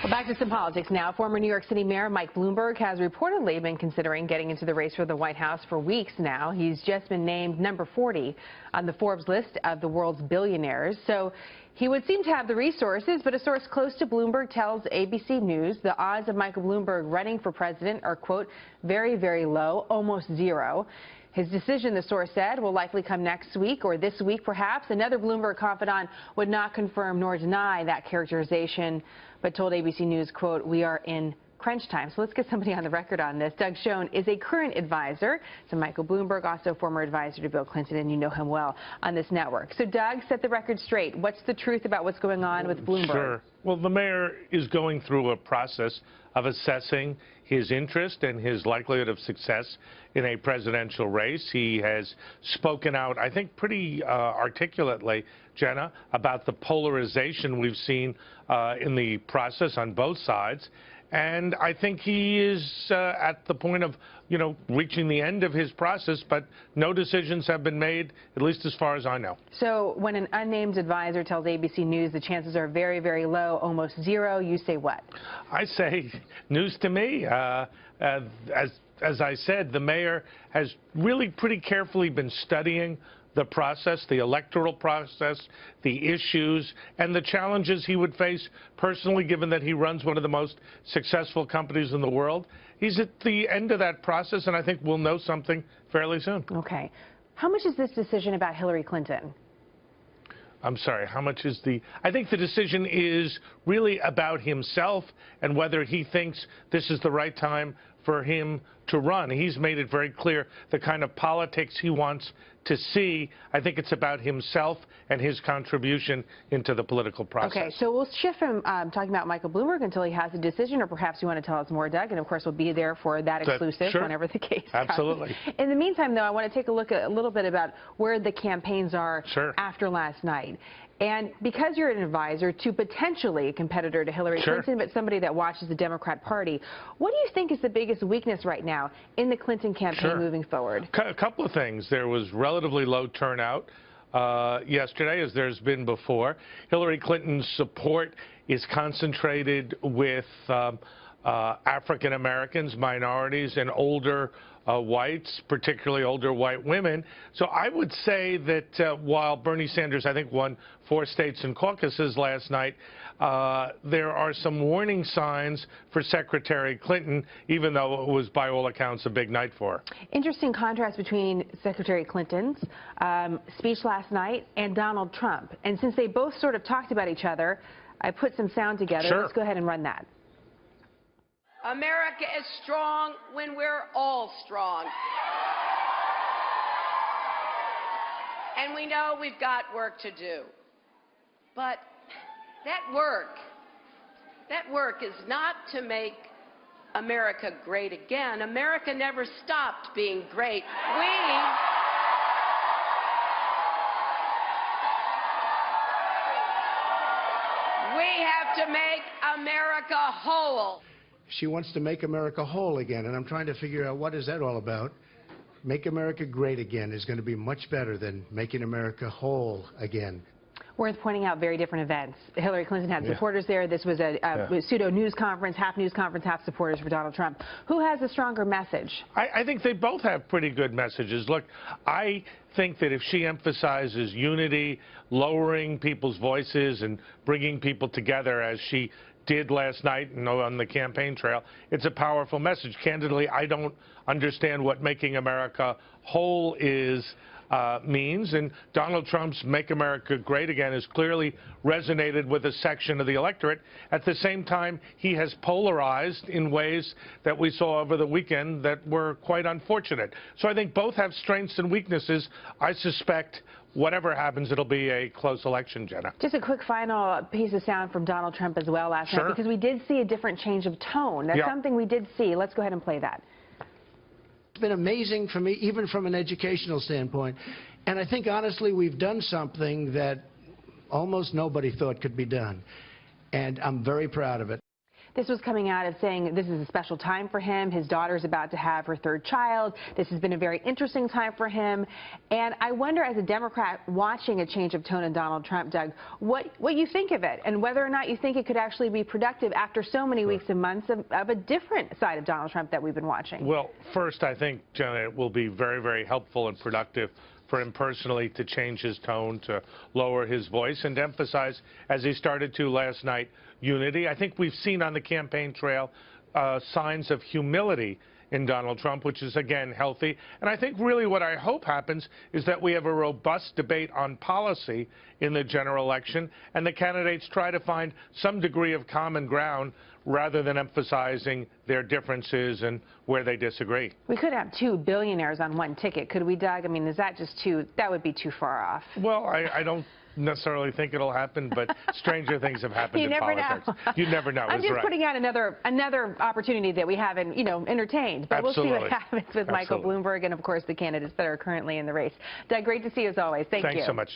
Well, back to some politics now. Former New York City Mayor Mike Bloomberg has reportedly been considering getting into the race for the White House for weeks now. He's just been named number 40 on the Forbes list of the world's billionaires. So he would seem to have the resources, but a source close to Bloomberg tells ABC News the odds of Michael Bloomberg running for president are, quote, very, very low, almost zero. His decision, the source said, will likely come next week or this week, perhaps. Another Bloomberg confidant would not confirm nor deny that characterization, but told ABC News, quote, we are in crunch time. So let's get somebody on the record on this. Doug Schoen is a current advisor to Michael Bloomberg, also former advisor to Bill Clinton, and you know him well on this network. So, Doug, set the record straight. What's the truth about what's going on with Bloomberg? Sure. Well, the mayor is going through a process of assessing his interest and his likelihood of success in a presidential race. He has spoken out, I think, pretty articulately, Jenna, about the polarization we've seen in the process on both sides. And I think he is at the point of, reaching the end of his process, but no decisions have been made, at least as far as I know. So when an unnamed advisor tells ABC News the chances are very, very low, almost zero, you say what? I say news to me. As I said, the mayor has really pretty carefully been studying the process, the electoral process, the issues, and the challenges he would face personally, given that he runs one of the most successful companies in the world. He's at the end of that process, and I think we'll know something fairly soon. Okay. How much is this decision about Hillary Clinton? I'm sorry, how much is I think the decision is really about himself and whether he thinks this is the right time for him to run. He's made it very clear the kind of politics he wants to see. I think it's about himself and his contribution into the political process. Okay, so we'll shift from talking about Michael Bloomberg until he has a decision, or perhaps you want to tell us more, Doug, and of course we'll be there for that exclusive sure. Whenever the case Absolutely. comes. In the meantime, though, I want to take a look at a little bit about where the campaigns are Sure. after last night. And because you're an advisor to potentially a competitor to Hillary Sure. Clinton, but somebody that watches the Democrat Party, what do you think is the biggest weakness right now in the Clinton campaign Sure. moving forward? A couple of things. There was relatively low turnout yesterday, as there's been before. Hillary Clinton's support is concentrated with African Americans, minorities, and older whites, particularly older white women. So I would say that while Bernie Sanders, I think, won 4 states and caucuses last night, there are some warning signs for Secretary Clinton, even though it was, by all accounts, a big night for her. Interesting contrast between Secretary Clinton's speech last night and Donald Trump. And since they both sort of talked about each other, I put some sound together. Sure. Let's go ahead and run that. America is strong when we're all strong. And we know we've got work to do. But that work is not to make America great again. America never stopped being great. We have to make America whole. She wants to make America whole again, and I'm trying to figure out what is that all about. Make America great again is going to be much better than making America whole again. Worth pointing out very different events. Hillary Clinton had supporters there. This was a pseudo news conference, half supporters for Donald Trump. Who has a stronger message? I think they both have pretty good messages. Look, I think that if she emphasizes unity, lowering people's voices and bringing people together as she did last night on the campaign trail, it's a powerful message. Candidly, I don't understand what making America whole means, and Donald Trump's Make America Great Again has clearly resonated with a section of the electorate. At the same time, he has polarized in ways that we saw over the weekend that were quite unfortunate. So I think both have strengths and weaknesses. I suspect whatever happens, it'll be a close election, Jenna. Just a quick final piece of sound from Donald Trump as well last night, because we did see a different change of tone. That's something we did see. Let's go ahead and play that. It's been amazing for me, even from an educational standpoint. And I think, honestly, we've done something that almost nobody thought could be done. And I'm very proud of it. This was coming out of saying this is a special time for him. His daughter's about to have her third child. This has been a very interesting time for him. And I wonder, as a Democrat watching a change of tone in Donald Trump, Doug, what you think of it and whether or not you think it could actually be productive after so many weeks and months of a different side of Donald Trump that we've been watching. Well, first, I think, Jenna, it will be very, very helpful and productive for him personally to change his tone, to lower his voice, and to emphasize, as he started to last night, unity. I think we've seen on the campaign trail signs of humility in Donald Trump, which is, again, healthy. And I think really what I hope happens is that we have a robust debate on policy in the general election, and the candidates try to find some degree of common ground rather than emphasizing their differences and where they disagree. We could have two billionaires on one ticket, could we, Doug? I mean, is that just that would be too far off? Well, I don't necessarily think it'll happen, but stranger things have happened in politics. You never know. I'm just putting out another opportunity that we haven't, entertained. But Absolutely. We'll see what happens with Michael Bloomberg and, of course, the candidates that are currently in the race. Doug, great to see you as always. Thank you. Thanks so much.